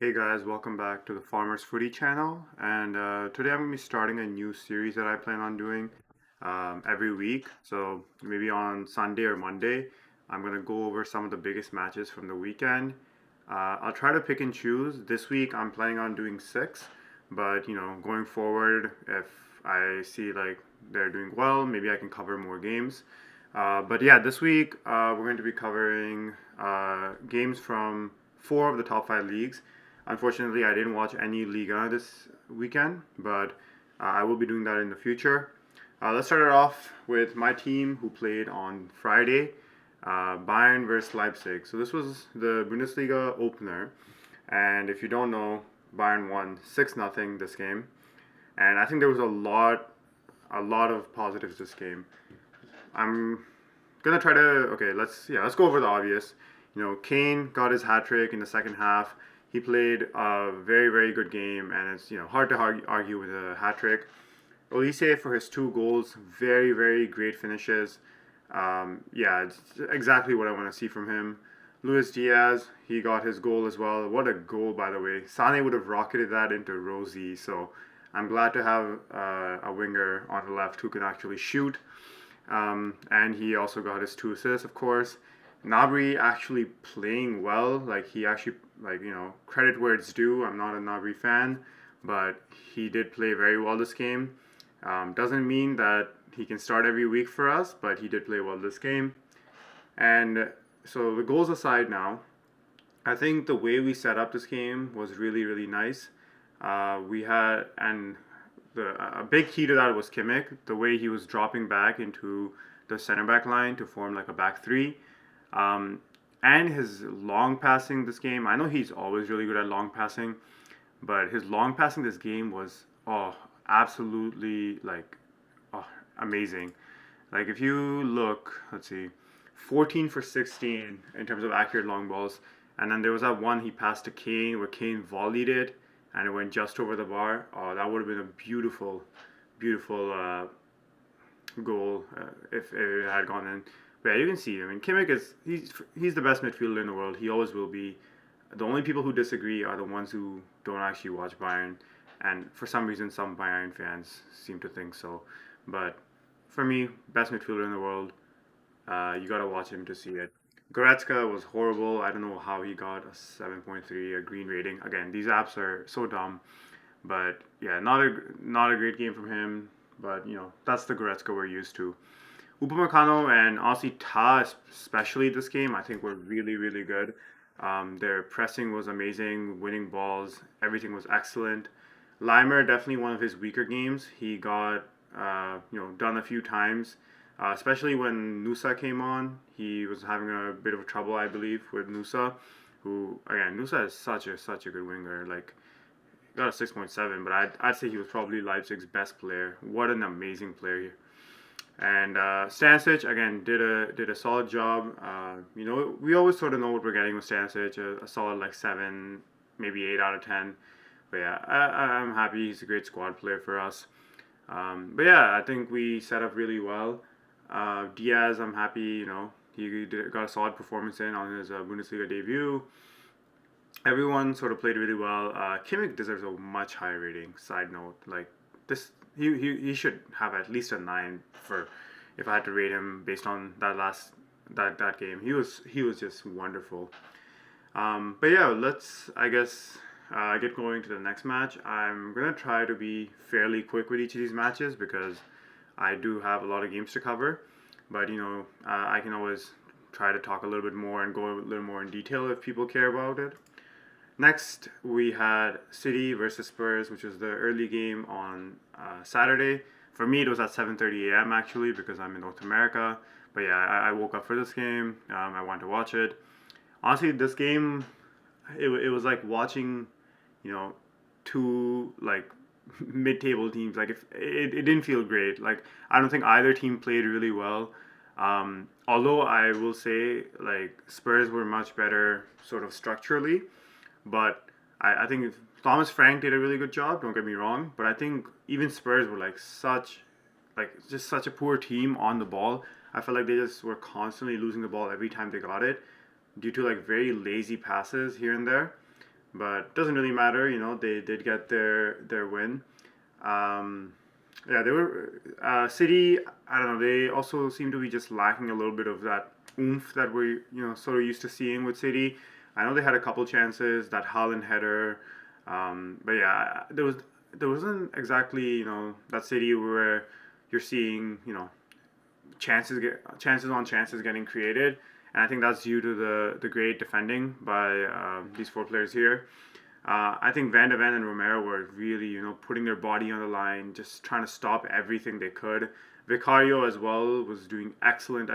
Hey guys, welcome back to the Farmers Footy channel. And today I'm going to be starting a new series that I plan on doing every week. So maybe on Sunday or Monday, I'm going to go over some of the biggest matches from the weekend. I'll try to pick and choose. This week I'm planning on doing six, but going forward, if I see like they're doing well, maybe I can cover more games. But yeah, this week we're going to be covering games from four of the top five leagues. Unfortunately, I didn't watch any Liga this weekend, but I will be doing that in the future. Let's start it off with my team who played on Friday, Bayern versus Leipzig. So this was the Bundesliga opener, and if you don't know, Bayern won 6-0 this game, and I think there was a lot of positives this game. I'm gonna try to let's go over the obvious. Kane got his hat trick in the second half. He played a very very good game, and it's hard to argue with a hat trick. Olise for his two goals, very very great finishes. Yeah, it's exactly what I want to see from him. Luis Diaz, he got his goal as well. What a goal, by the way. Sane would have rocketed that into Rosie, so I'm glad to have a winger on the left who can actually shoot. And he also got his two assists, of course. Nabri actually playing well. Like he actually, credit where it's due. I'm not a Nabri fan, but he did play very well this game. Doesn't mean that he can start every week for us, but he did play well this game. And so the goals aside now, I think the way we set up this game was really really nice. We had and the a big key to that was Kimmich, the way he was dropping back into the center back line to form like a back three. Um, and his long passing this game, I know he's always really good at long passing, but his long passing this game was absolutely like oh, amazing. Like if you look, let's see, 14 for 16 in terms of accurate long balls, and then there was that one he passed to Kane where Kane volleyed it and it went just over the bar. Oh, that would have been a beautiful, beautiful goal if it had gone in. But yeah, you can see. I mean, Kimmich he's the best midfielder in the world. He always will be. The only people who disagree are the ones who don't actually watch Bayern, and for some reason, some Bayern fans seem to think so. But for me, best midfielder in the world. You gotta watch him to see it. Goretzka was horrible. I don't know how he got a 7.3 a green rating. Again, these apps are so dumb. But yeah, not a great game from him. But that's the Goretzka we're used to. Upamecano and Aussie Ta, especially this game, I think were really really good. Their pressing was amazing, winning balls, everything was excellent. Limer definitely one of his weaker games. He got done a few times, especially when Nusa came on. He was having a bit of trouble, I believe, with Nusa, who again Nusa is such a good winger. Like got a 6.7, but I'd say he was probably Leipzig's best player. What an amazing player. And Stanisic again did a solid job. We always sort of know what we're getting with Stanisic, a solid like 7, maybe 8 out of 10. But yeah, I'm happy. He's a great squad player for us. But yeah, I think we set up really well. Diaz, I'm happy. Got a solid performance in on his Bundesliga debut. Everyone sort of played really well. Kimmich deserves a much higher rating. Side note, like this, he should have at least a 9 for if I had to rate him based on that game. He was just wonderful. But yeah, let's I guess get going to the next match. I'm gonna try to be fairly quick with each of these matches because I do have a lot of games to cover. But I can always try to talk a little bit more and go a little more in detail if people care about it. Next, we had City versus Spurs, which was the early game on Saturday. For me, it was at 7:30 a.m. actually because I'm in North America. But yeah, I woke up for this game. I wanted to watch it. Honestly, this game, it was like watching, you know, two like mid-table teams. Like if it didn't feel great. Like I don't think either team played really well. Although I will say like Spurs were much better sort of structurally, but I think Thomas Frank did a really good job. Don't get me wrong, but I think even Spurs were just such a poor team on the ball. I felt like they just were constantly losing the ball every time they got it, due to like very lazy passes here and there. but doesn't really matter. They did get their win. Um, yeah, they were City. I don't know. They also seem to be just lacking a little bit of that oomph that we sort of used to seeing with City. I know they had a couple chances, that Haaland header, but yeah, there wasn't exactly that City where you're seeing chances on chances getting created, and I think that's due to the great defending by these four players here. I think Van de Ven and Romero were really, putting their body on the line, just trying to stop everything they could. Vicario as well was doing excellent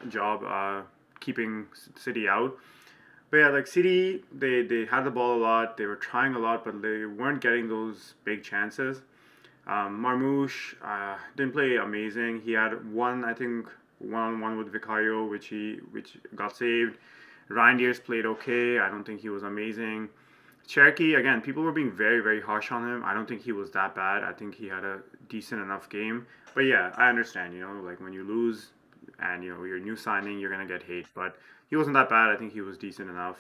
job keeping City out. But yeah, like City, they had the ball a lot. They were trying a lot, but they weren't getting those big chances. Marmoush didn't play amazing. He had one, I think, one-on-one with Vicario, which got saved. Reindeers played okay. I don't think he was amazing. Cherokee, again, people were being very harsh on him. I don't think he was that bad. I think he had a decent enough game. But yeah, I understand, like when you lose and you're a new signing, you're gonna get hate. But he wasn't that bad. I think he was decent enough.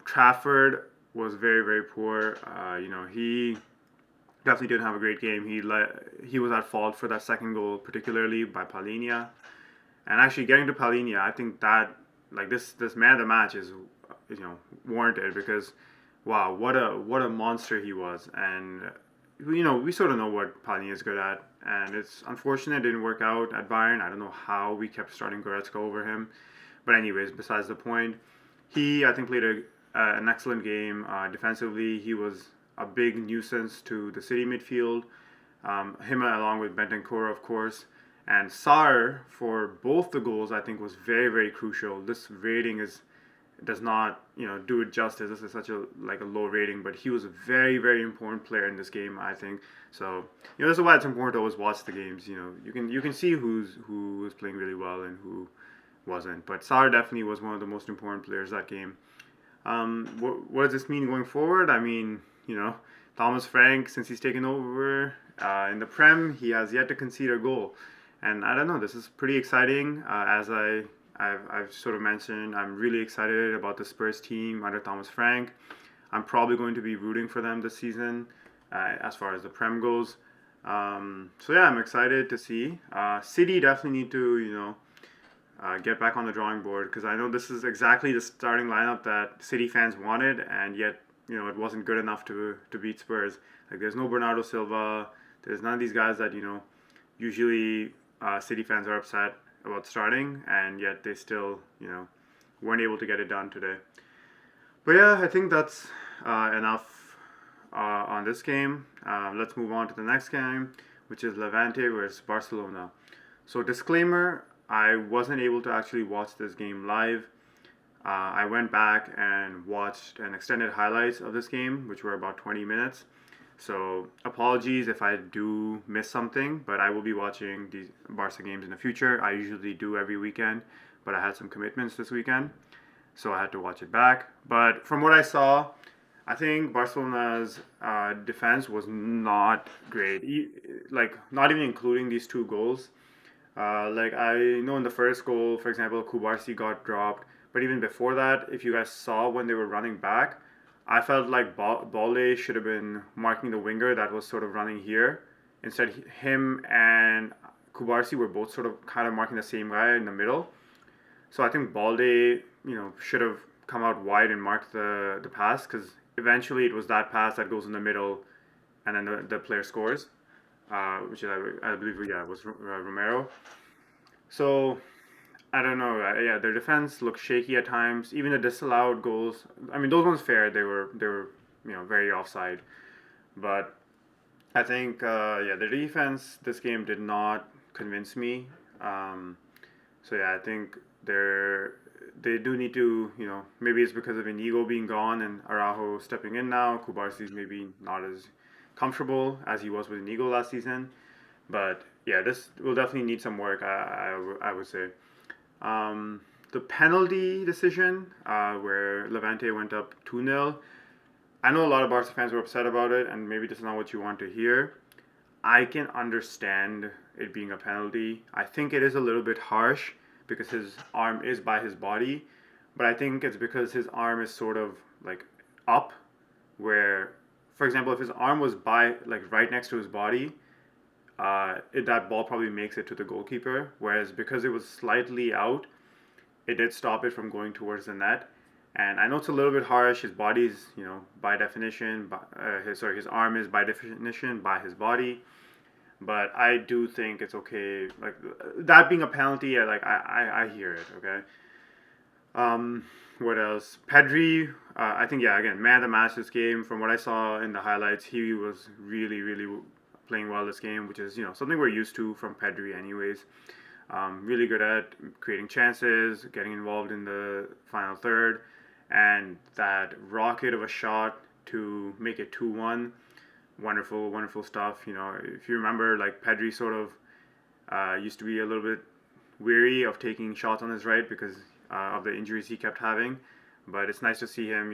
Trafford was very poor. He definitely didn't have a great game. He was at fault for that second goal, particularly by Palhinha. And actually getting to Palhinha, I think that like this man of the match is warranted because wow, what a monster he was. And we sort of know what Palhinha is good at, and it's unfortunate it didn't work out at Bayern. I don't know how we kept starting Goretzka over him, but anyways, besides the point, he I think played an excellent game defensively. He was a big nuisance to the City midfield. Him along with Bentancur, of course. And Sarr for both the goals, I think, was very crucial. This rating does not do it justice. This is such a low rating, but he was a very important player in this game, I think. So this is why it's important to always watch the games. You can see who was playing really well and who wasn't. But Sarr definitely was one of the most important players that game. What does this mean going forward? I mean, Thomas Frank, since he's taken over in the Prem, he has yet to concede a goal. And I don't know, this is pretty exciting. As I've sort of mentioned, I'm really excited about the Spurs team under Thomas Frank. I'm probably going to be rooting for them this season as far as the Prem goes. So yeah, I'm excited to see. City definitely need to, get back on the drawing board because I know this is exactly the starting lineup that City fans wanted, and yet it wasn't good enough to beat Spurs. Like there's no Bernardo Silva, there's none of these guys that usually City fans are upset about starting, and yet they still weren't able to get it done today. But yeah, I think that's enough on this game. Let's move on to the next game, which is Levante versus Barcelona. So disclaimer, I wasn't able to actually watch this game live. I went back and watched an extended highlights of this game, which were about 20 minutes. So apologies if I do miss something, but I will be watching these Barca games in the future. I usually do every weekend, but I had some commitments this weekend, so I had to watch it back. But from what I saw, I think Barcelona's defense was not great. Not even including these two goals. I know in the first goal, for example, Kubarsi got dropped, but even before that, if you guys saw when they were running back, I felt like Balde should have been marking the winger that was sort of running here. Instead, him and Kubarsi were both sort of kind of marking the same guy in the middle. So I think Balde, should have come out wide and marked the pass because eventually it was that pass that goes in the middle and then the player scores, which I believe, yeah, was Romero. So I don't know. Yeah, their defense looked shaky at times. Even the disallowed goals. I mean, those ones fair. They were very offside. But I think yeah, the defense this game did not convince me. Um, so yeah, I think they do need to maybe it's because of Inigo being gone and Araujo stepping in now. Kubarsi's maybe not as comfortable as he was with Inigo last season. But yeah, this will definitely need some work. I would say. The penalty decision, where Levante went up 2-0. I know a lot of Barca fans were upset about it, and maybe this is not what you want to hear. I can understand it being a penalty. I think it is a little bit harsh because his arm is by his body, but I think it's because his arm is sort of like up, where, for example, if his arm was by like right next to his body, that ball probably makes it to the goalkeeper. Whereas because it was slightly out, it did stop it from going towards the net. And I know it's a little bit harsh. His body's, by definition, his arm is by definition by his body. But I do think it's okay. Like that being a penalty, I hear it. Okay. What else? Pedri, I think, yeah, again, man of the match this game. From what I saw in the highlights, he was really, really playing well this game, which is, something we're used to from Pedri anyways. Really good at creating chances, getting involved in the final third, and that rocket of a shot to make it 2-1. Wonderful, wonderful stuff. If you remember, like Pedri sort of used to be a little bit weary of taking shots on his right because of the injuries he kept having. But it's nice to see him,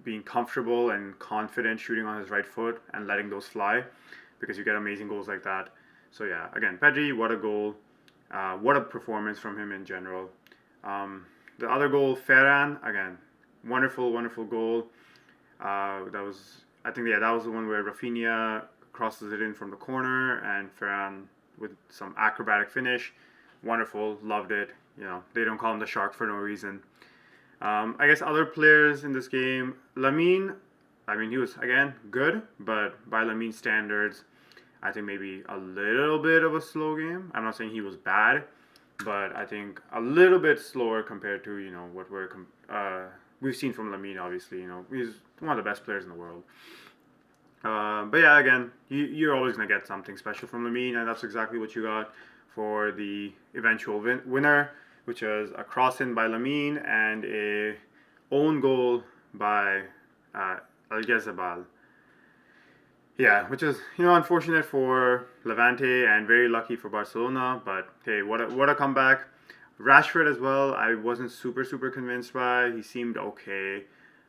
being comfortable and confident shooting on his right foot and letting those fly, because you get amazing goals like that. So yeah, again, Pedri, what a goal. What a performance from him in general. The other goal, Ferran, again, wonderful, wonderful goal. That was the one where Rafinha crosses it in from the corner and Ferran with some acrobatic finish. Wonderful, loved it. They don't call him the Shark for no reason. I guess other players in this game, Lamine, he was, again, good, but by Lamine's standards, I think maybe a little bit of a slow game. I'm not saying he was bad, but I think a little bit slower compared to, what we've seen from Lamine, obviously. He's one of the best players in the world. But yeah, again, you're always going to get something special from Lamine, and that's exactly what you got for the eventual winner, which was a cross-in by Lamine and a own goal by Al-Ghazabal. Yeah, which is, unfortunate for Levante and very lucky for Barcelona, but hey, what a comeback. Rashford as well, I wasn't super, super convinced by. He seemed okay.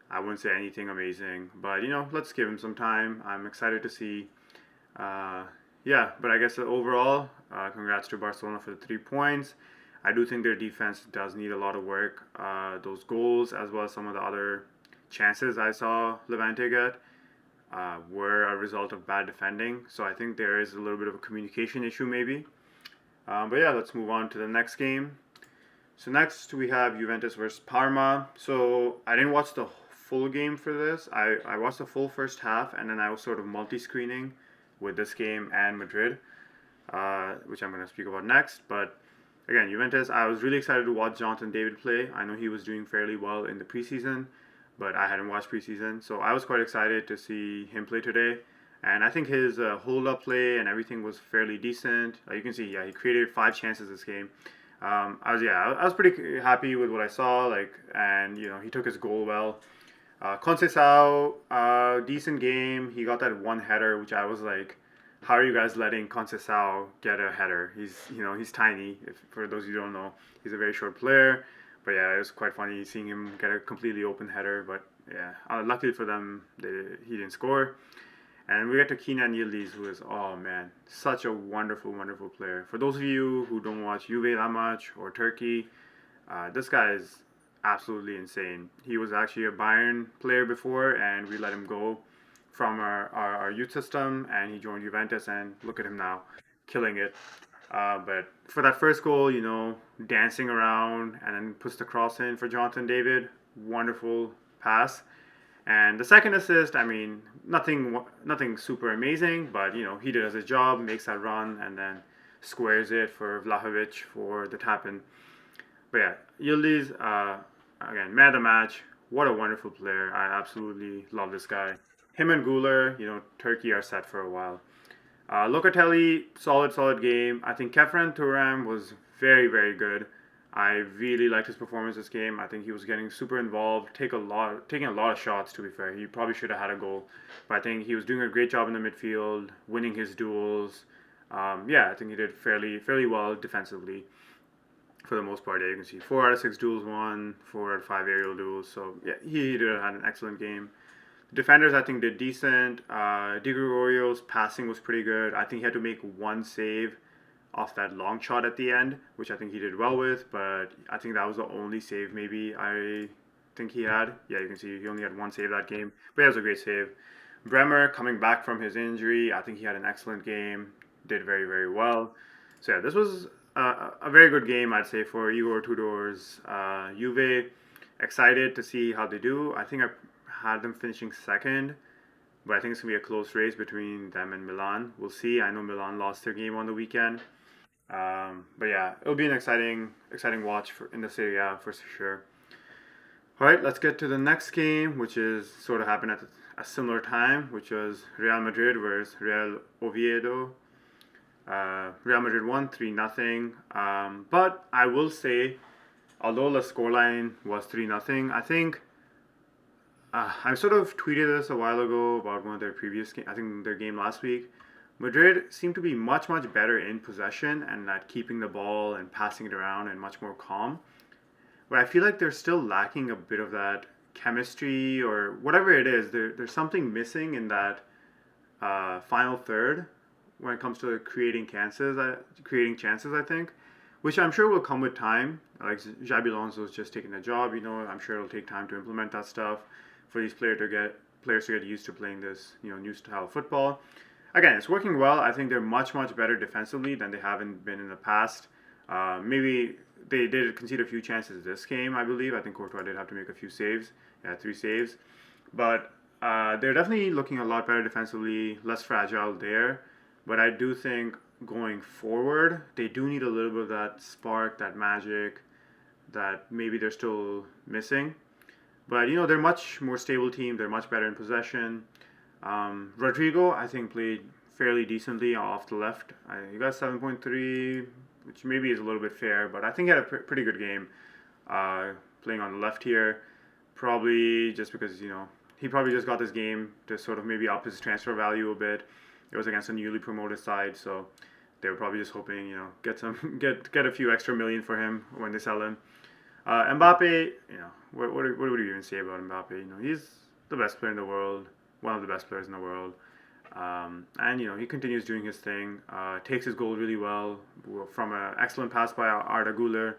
I wouldn't say anything amazing, but, let's give him some time. I'm excited to see. But I guess overall, congrats to Barcelona for the 3 points. I do think their defense does need a lot of work. Those goals, as well as some of the other chances I saw Levante get, were a result of bad defending. So I think there is a little bit of a communication issue maybe. But yeah, let's move on to the next game. So next we have Juventus versus Parma. So I didn't watch the full game for this. I watched the full first half, and then I was sort of multi-screening with this game and Madrid, which I'm going to speak about next. But again, Juventus, I was really excited to watch Jonathan David play. I know he was doing fairly well in the preseason, but I hadn't watched preseason, so I was quite excited to see him play today. And I think his hold-up play and everything was fairly decent. You can see, he created 5 chances this game. I was pretty happy with what I saw. And he took his goal well. Conceição, decent game. He got that one header, which I was like, how are you guys letting Conceição get a header? He's tiny. For those who don't know, he's a very short player. But yeah, it was quite funny seeing him get a completely open header. But yeah, luckily for them, he didn't score. And we get to Kenan Yildiz, who is, oh man, such a wonderful, wonderful player. For those of you who don't watch Juve that much or Turkey, this guy is absolutely insane. He was actually a Bayern player before, and we let him go from our youth system, and he joined Juventus, and look at him now, killing it. But for that first goal, dancing around and then puts the cross in for Jonathan David. Wonderful pass. And the second assist, nothing super amazing, but he did his job, makes that run, and then squares it for Vlahovic for the tap-in. But yeah, Yildiz, again, man of the match. What a wonderful player. I absolutely love this guy. Him and Guler, Turkey are set for a while. Locatelli, solid game. I think Kefren Turam was very, very good. I really liked his performance this game. I think he was getting super involved, taking a lot of shots, to be fair. He probably should have had a goal. But I think he was doing a great job in the midfield, winning his duels. I think he did fairly well defensively for the most part. Yeah, you can see 4 out of 6 duels won, 4 out of 5 aerial duels. So yeah, he had an excellent game. The defenders, I think, did decent. Di Gregorio's passing was pretty good. I think he had to make one save off that long shot at the end, which I think he did well with, but I think that was the only save maybe I think he had. Yeah, you can see he only had one save that game, but it was a great save. Bremer coming back from his injury, I think he had an excellent game, did very, very well. So yeah, this was a very good game, I'd say, for Igor Tudor's Juve. Excited to see how they do. I think I had them finishing second, but I think it's gonna be a close race between them and Milan. We'll see. I know Milan lost their game on the weekend, but yeah, it'll be an exciting watch for in the Serie A for sure. All right, let's get to the next game, which is sort of happened at a similar time, which was Real Madrid versus Real Oviedo. Real Madrid won 3-0. But I will say, although the scoreline was 3-0, I think I sort of tweeted this a while ago about one of their previous game. I think their game last week. Madrid seemed to be much better in possession and at keeping the ball and passing it around and much more calm. But I feel like they're still lacking a bit of that chemistry or whatever it is. There's something missing in that final third when it comes to creating chances. I think, which I'm sure will come with time. Like Xabi Alonso's just taking the job. I'm sure it'll take time to implement that stuff for these players to get used to playing this new style of football. Again, it's working well. I think they're much better defensively than they haven't been in the past. Maybe they did concede a few chances this game, I believe. I think Courtois did have to make a few saves. Yeah, 3 saves. But they're definitely looking a lot better defensively, less fragile there. But I do think going forward, they do need a little bit of that spark, that magic that maybe they're still missing. But, they're a much more stable team. They're much better in possession. Rodrigo, I think, played fairly decently off the left. He got 7.3, which maybe is a little bit fair, but I think he had a pretty good game playing on the left here. Probably just because, he probably just got this game to sort of maybe up his transfer value a bit. It was against a newly promoted side, so they were probably just hoping, get a few extra million for him when they sell him. Mbappe, what would you even say about Mbappe? He's the best player in the world, one of the best players in the world. And he continues doing his thing, takes his goal really well from an excellent pass by Arda Güler.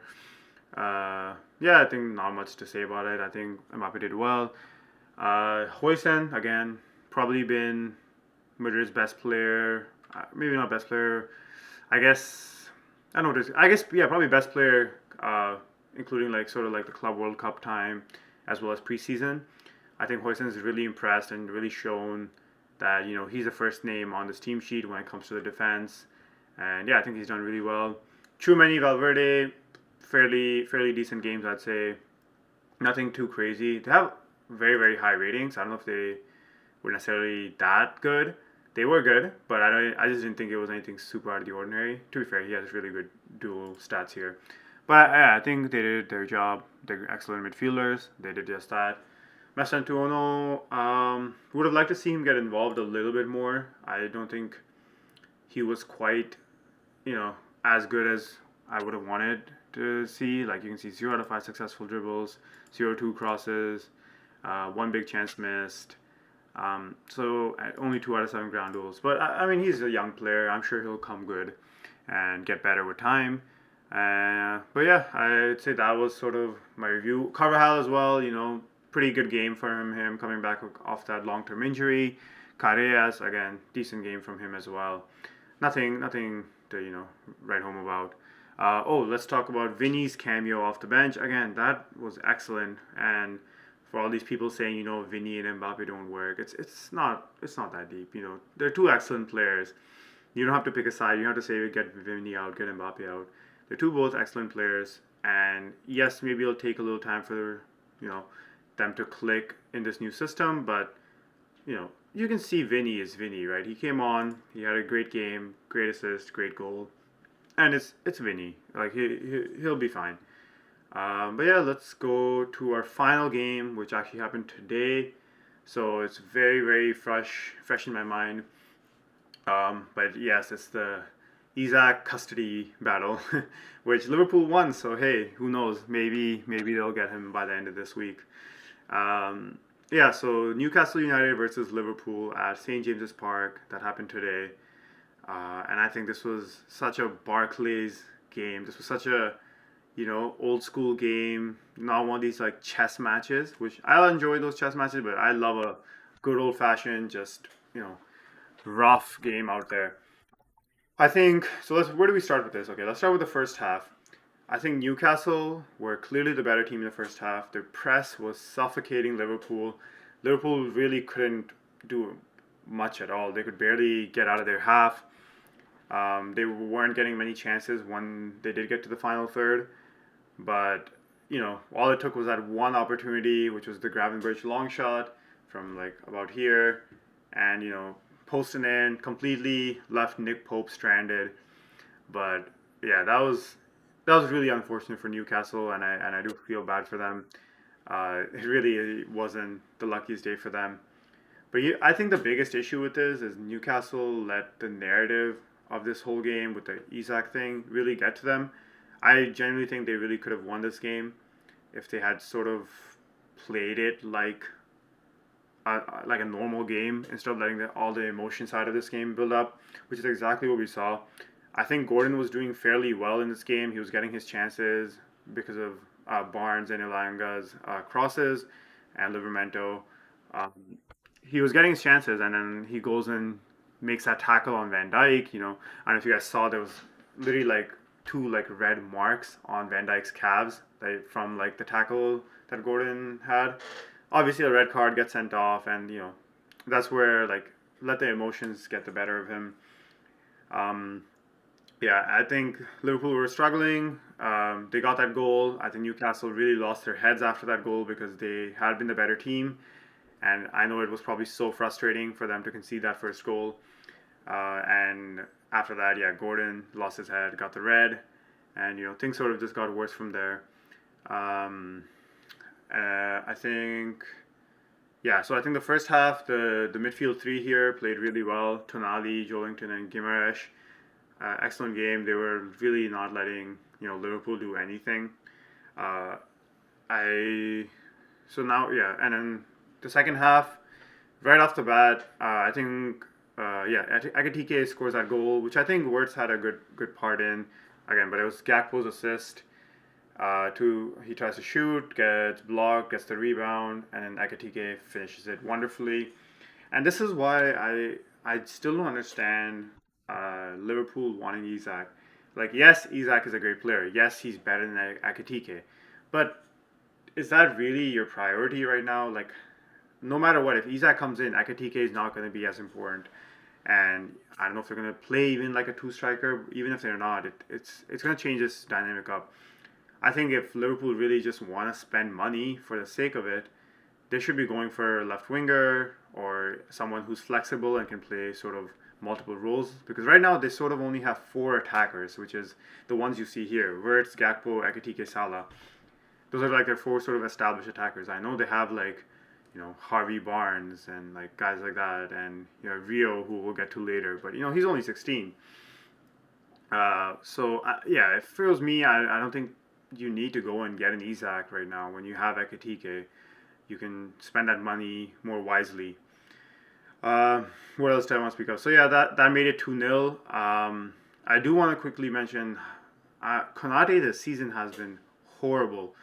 Yeah, I think not much to say about it. I think Mbappe did well. Huijsen, again, probably been Madrid's best player. Maybe not best player. I guess I don't know. I guess yeah, probably best player, including sort of the Club World Cup time as well as preseason. I think Huijsen's really impressed and really shown that he's the first name on this team sheet when it comes to the defense, and yeah, I think he's done really well. Tchouameni, Valverde, fairly decent games, I'd say. Nothing too crazy. They have very high ratings. I don't know if they were necessarily that good. They were good, but I just didn't think it was anything super out of the ordinary. To be fair, he has really good dual stats here. But yeah, I think they did their job. They're excellent midfielders. They did just that. Mastantuono, would have liked to see him get involved a little bit more. I don't think he was quite, as good as I would have wanted to see. Like you can see 0 out of 5 successful dribbles, 0-2 crosses, 1 big chance missed. So only 2 out of 7 ground duels. But I mean, he's a young player. I'm sure he'll come good and get better with time. But yeah, I'd say that was sort of my review. Carvajal as well, pretty good game from him coming back off that long-term injury. Carreras, again, decent game from him as well. Nothing to write home about. Let's talk about Vinny's cameo off the bench. Again, that was excellent. And for all these people saying Vinny and Mbappe don't work, it's not that deep. They're two excellent players. You don't have to pick a side. You don't have to say get Vinny out, get Mbappe out. They're both excellent players. And yes, maybe it'll take a little time for them to click in this new system, but you can see Vinny is Vinny, right? He came on, he had a great game, great assist, great goal, and it's Vinny. Like he'll be fine. But yeah, let's go to our final game, which actually happened today. So it's very fresh in my mind. But yes, it's the Isak custody battle, which Liverpool won. So hey, who knows? Maybe they'll get him by the end of this week. Yeah, so Newcastle United versus Liverpool at St. James's Park. That happened today. And I think this was such a Barclays game. This was such a, old school game, not one of these like chess matches, which I'll enjoy those chess matches, but I love a good old fashioned, just, you know, rough game out there. I think so. Where do we start with this? Okay, let's start with the first half. I think Newcastle were clearly the better team in the first half. Their press was suffocating Liverpool. Liverpool really couldn't do much at all. They could barely get out of their half. They weren't getting many chances when they did get to the final third. But, all it took was that one opportunity, which was the Gravenberch long shot from like about here. And, posting in completely left Nick Pope stranded. But yeah, that was really unfortunate for Newcastle, and I do feel bad for them. It really wasn't the luckiest day for them. But I think the biggest issue with this is Newcastle let the narrative of this whole game with the Isak thing really get to them. I genuinely think they really could have won this game if they had sort of played it like a normal game instead of letting all the emotion side of this game build up, which is exactly what we saw. I think Gordon was doing fairly well in this game. He was getting his chances because of Barnes and Ilanga's crosses and Livermento. Um, he was getting his chances, and then he goes and makes that tackle on Van Dijk. I don't know if you guys saw, there was literally like two like red marks on Van Dijk's calves, like from like the tackle that Gordon had. Obviously, a red card gets sent off, and that's where like let the emotions get the better of him. Um, yeah, I think Liverpool were struggling. They got that goal. I think Newcastle really lost their heads after that goal because they had been the better team. And I know it was probably so frustrating for them to concede that first goal. And after that, yeah, Gordon lost his head, got the red, and things sort of just got worse from there. Um, I think, yeah. So I think the first half, the midfield three here played really well. Tonali, Joelinton, and Guimaraes. Excellent game. They were really not letting Liverpool do anything. Uh, I so now yeah, and then the second half, right off the bat, I think yeah, Akatike scores that goal, which I think Wirtz had a good part in again, but it was Gakpo's assist. He tries to shoot, gets blocked, gets the rebound, and then Akatike finishes it wonderfully. And this is why I still don't understand Liverpool wanting Isak. Like, yes, Isak is a great player. Yes, he's better than Akatike. But is that really your priority right now? Like, no matter what, if Isak comes in, Akatike is not going to be as important. And I don't know if they're going to play even like a two striker. Even if they're not, it's going to change this dynamic up. I think if Liverpool really just want to spend money for the sake of it, they should be going for a left winger or someone who's flexible and can play sort of multiple roles. Because right now they sort of only have four attackers, which is the ones you see here: Wirtz, Gakpo, Ekitike, Salah. Those are like their four sort of established attackers. I know they have like Harvey Barnes and like guys like that, and Rio, who we'll get to later. But he's only 16. Yeah, if it was me, I don't think you need to go and get an Isak right now when you have Ekitike. You can spend that money more wisely. Uh, what else do I want to speak of? So yeah, that made it 2-0. I do want to quickly mention Konate this season has been horrible.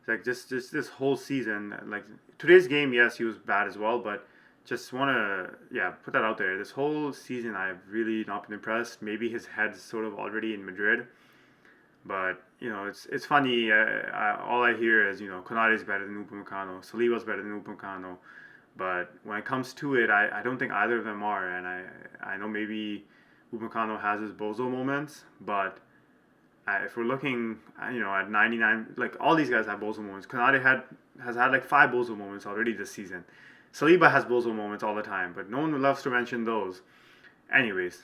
Like just this whole season. Like today's game, yes, he was bad as well, but just want to put that out there. This whole season, I've really not been impressed. Maybe his head's sort of already in Madrid. But it's funny. All I hear is Konate is better than Upamecano, Saliba's better than Upamecano, but when it comes to it, I don't think either of them are. And I know maybe Upamecano has his bozo moments, but if we're looking at 99, like all these guys have bozo moments. Konate has had like 5 bozo moments already this season. Saliba has bozo moments all the time, but no one loves to mention those. Anyways,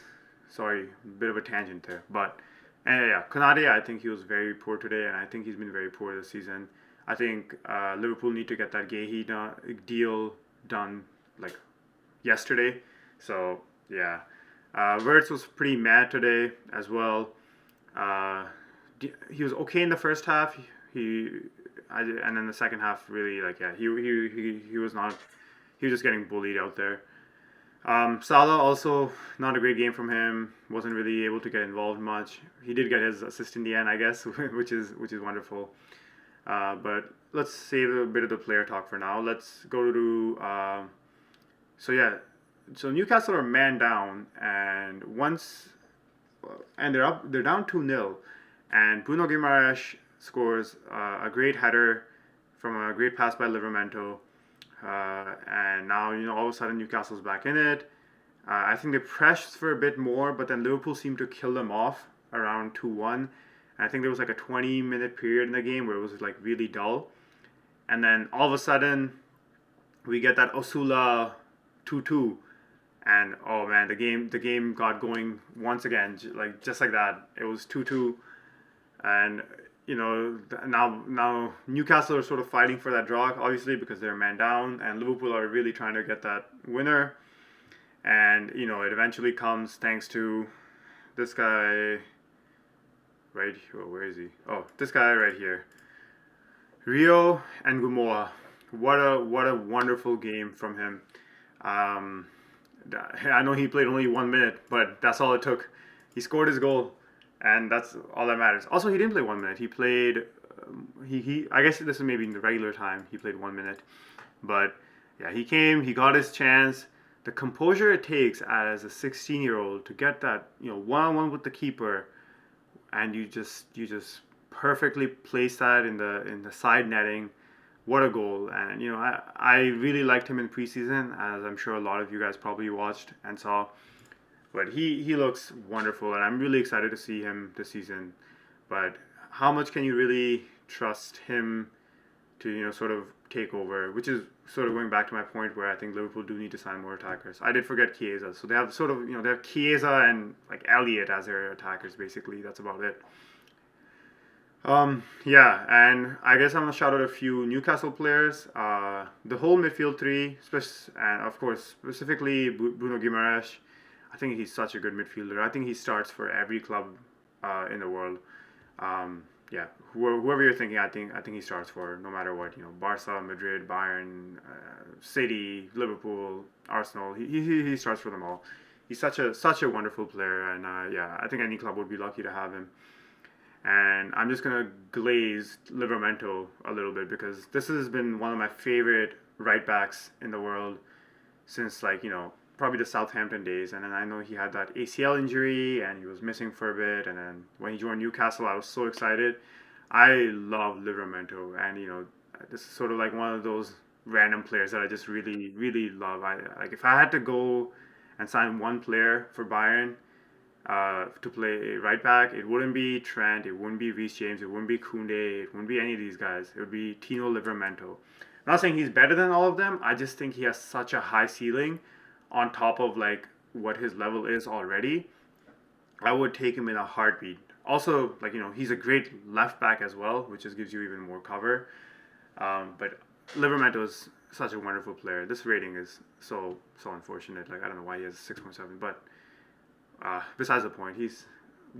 sorry, bit of a tangent there, but. And yeah, Konate, I think he was very poor today, and I think he's been very poor this season. I think Liverpool need to get that Gahey deal done like yesterday. So yeah, Wirtz was pretty mad today as well. Uh, he was okay in the first half. And then the second half really like he was not. He was just getting bullied out there. Salah also not a great game from him. Wasn't really able to get involved much. He did get his assist in the end, I guess, which is wonderful. But let's save a bit of the player talk for now. Let's go to so yeah, so Newcastle are man down, and they're down 2-0, and Bruno Guimaraes scores a great header from a great pass by Livramento, and now all of a sudden Newcastle's back in it. I think they pressed for a bit more, but then Liverpool seemed to kill them off around 2-1. And I think there was like a 20-minute period in the game where it was like really dull, and then all of a sudden we get that Osula 2-2, and oh man, the game got going once again, like just like that. It was 2-2, and now Newcastle are sort of fighting for that draw, obviously because they're man down, and Liverpool are really trying to get that winner, and it eventually comes thanks to this guy right here. Oh, where is he? Oh, this guy right here, Rio and Gumoa. What a wonderful game from him. Um, I know he played only 1 minute, but that's all it took. He scored his goal, and that's all that matters. Also, he didn't play 1 minute. He played. He I guess this is maybe in the regular time. He played 1 minute, but yeah, he came. He got his chance. The composure it takes as a 16-year-old to get that one-on-one with the keeper, and you just perfectly place that in the side netting. What a goal! And I really liked him in preseason, as I'm sure a lot of you guys probably watched and saw. But he looks wonderful, and I'm really excited to see him this season. But how much can you really trust him to sort of take over? Which is sort of going back to my point where I think Liverpool do need to sign more attackers. I did forget Chiesa, so they have sort of they have Chiesa and like Elliott as their attackers basically. That's about it. Yeah, and I guess I'm gonna shout out a few Newcastle players. The whole midfield three, and of course specifically Bruno Guimaraes. I think he's such a good midfielder. I think he starts for every club in the world. Yeah, whoever you're thinking, I think he starts for no matter what. Barca, Madrid, Bayern, City, Liverpool, Arsenal. He starts for them all. He's such a wonderful player, and yeah, I think any club would be lucky to have him. And I'm just gonna glaze Livramento a little bit because this has been one of my favorite right backs in the world since probably the Southampton days. And then I know he had that ACL injury and he was missing for a bit. And then when he joined Newcastle, I was so excited. I love Livramento, and this is sort of like one of those random players that I just really really love. I like if I had to go and sign one player for Bayern to play right back, it wouldn't be Trent, it wouldn't be Reece James, it wouldn't be Koundé, it wouldn't be any of these guys. It would be Tino Livramento. I'm not saying he's better than all of them. I just think he has such a high ceiling on top of like what his level is already. I would take him in a heartbeat. Also, like he's a great left back as well, which just gives you even more cover. But Livramento is such a wonderful player. This rating is so unfortunate. Like I don't know why he has 6.7, but besides the point, he's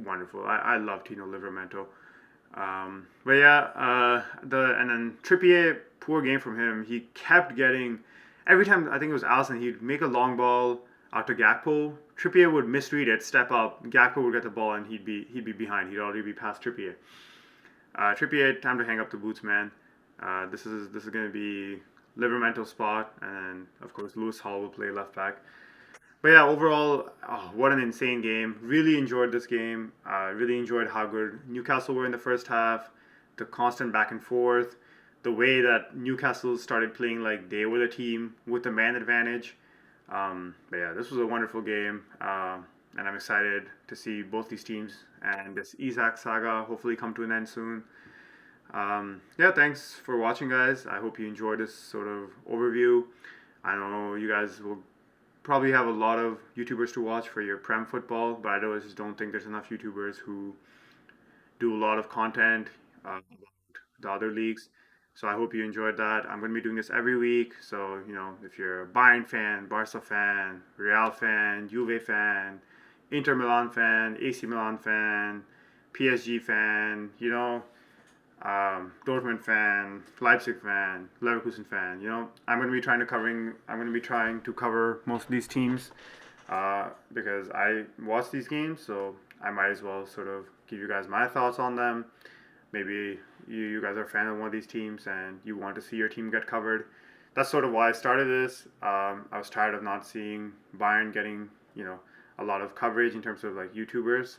wonderful. I love Tino Livramento. But yeah, and then Trippier, poor game from him. He kept getting every time. I think it was Allison. He'd make a long ball out to Gakpo. Trippier would misread it, step up. Gakpo would get the ball, and he'd be behind. He'd already be past Trippier. Trippier, time to hang up the boots, man. This is going to be Livermento's spot, and then of course Lewis Hall will play left back. But yeah, overall, oh, what an insane game. Really enjoyed this game. Really enjoyed how good Newcastle were in the first half, the constant back and forth, the way that Newcastle started playing like they were the team with the man advantage. But yeah, this was a wonderful game, and I'm excited to see both these teams and this Isak saga hopefully come to an end soon. Yeah, thanks for watching, guys. I hope you enjoyed this sort of overview. I know you guys will probably have a lot of YouTubers to watch for your Prem football, but I just don't think there's enough YouTubers who do a lot of content about the other leagues. So I hope you enjoyed that. I'm going to be doing this every week. So, if you're a Bayern fan, Barca fan, Real fan, Juve fan, Inter Milan fan, AC Milan fan, PSG fan, Dortmund fan, Leipzig fan, Leverkusen fan. I'm going to be trying to cover most of these teams because I watch these games, so I might as well sort of give you guys my thoughts on them. Maybe you guys are a fan of one of these teams and you want to see your team get covered. That's sort of why I started this. I was tired of not seeing Bayern getting, a lot of coverage in terms of like YouTubers.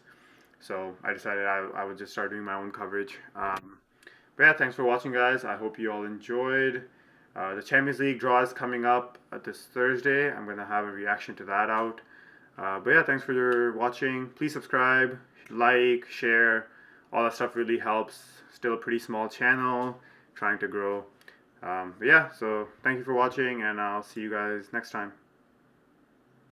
So I decided I would just start doing my own coverage. But yeah, thanks for watching, guys. I hope you all enjoyed. The Champions League draw is coming up this Thursday. I'm going to have a reaction to that out. But yeah, thanks for watching. Please subscribe, like, share. All that stuff really helps. Still a pretty small channel, trying to grow. But yeah, so thank you for watching, and I'll see you guys next time.